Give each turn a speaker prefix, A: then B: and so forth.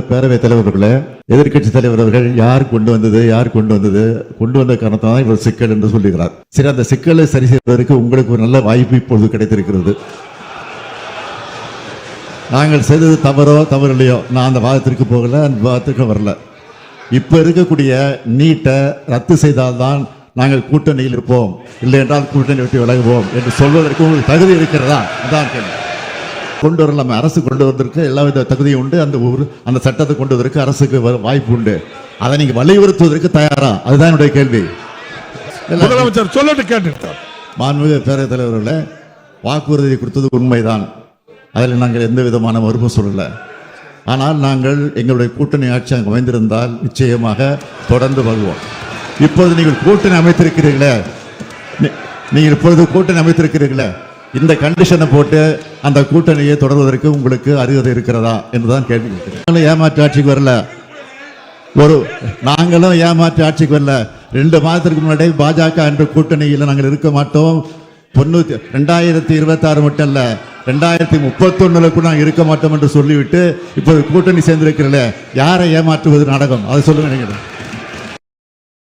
A: பேரவைத் தலைவர்களே, எதிர்கட்சி தலைவர் அவர்கள் யார் கொண்டு வந்த காரணத்தான் இவர் சிக்கல் என்று சொல்லுகிறார். சரி, அந்த சிக்கலை சரி செய்வதற்கு உங்களுக்கு ஒரு நல்ல வாய்ப்பு இப்பொழுது கிடைத்திருக்கிறது. நாங்கள் செய்தது தவறு இல்லையோ, நான் அந்த வாதத்திற்கு போகல, அந்த வாதத்திற்கு வரல. இப்ப இருக்கக்கூடிய நீட்டை ரத்து செய்தால்தான் நாங்கள் கூட்டணியில் இருப்போம், இல்லை என்றால் கூட்டணி விட்டு விலகுவோம் என்று சொல்வதற்கு உங்களுக்கு தகுதி இருக்கிறதா? அதான் கேள்வி. கொண்டு வரலாம், அரசு கொண்டு வந்திருக்கு, எல்லா வித தகுதியும் உண்டு. அந்த சட்டத்தை கொண்டு வருவதற்கு அரசுக்கு வாய்ப்பு உண்டு. அதை நீங்க வலியுறுத்துவதற்கு தயாரா? அதுதான் என்னுடைய கேள்வி.
B: முதலமைச்சர் சொல்லிட்டு கேட்டுட்டார்.
A: மாண்புமிகு பேரவைத் தலைவர்களே, வாக்குறுதி கொடுத்தது உண்மைதான், அதில் நாங்கள் எந்த விதமான மறுப்பு சொல்லல. ஆனால் நாங்கள் எங்களுடைய கூட்டணி ஆட்சி அங்கு அமைந்திருந்தால் நிச்சயமாக தொடர்ந்து வருவோம். இப்போது நீங்கள் கூட்டணி அமைத்திருக்கிறீர்களே, இந்த கண்டிஷனை போட்டு அந்த கூட்டணியை தொடர்வதற்கு உங்களுக்கு அருகதை இருக்கிறதா என்றுதான் கேள்வி. ஏமாற்று ஆட்சிக்கு வரல, நாங்களும் ஏமாற்று ஆட்சிக்கு வரல. 2 மாதத்திற்கு முன்னாடி பாஜக என்ற கூட்டணியில் நாங்கள் இருக்க மாட்டோம். 2026 மட்டும் இல்ல, 2031 கூட நாங்கள் இருக்க மாட்டோம் என்று சொல்லிவிட்டு இப்போது கூட்டணி சேர்ந்திருக்கிறீர்களே, யாரை ஏமாற்றுவது நாடகம்? அதை சொல்லுங்க.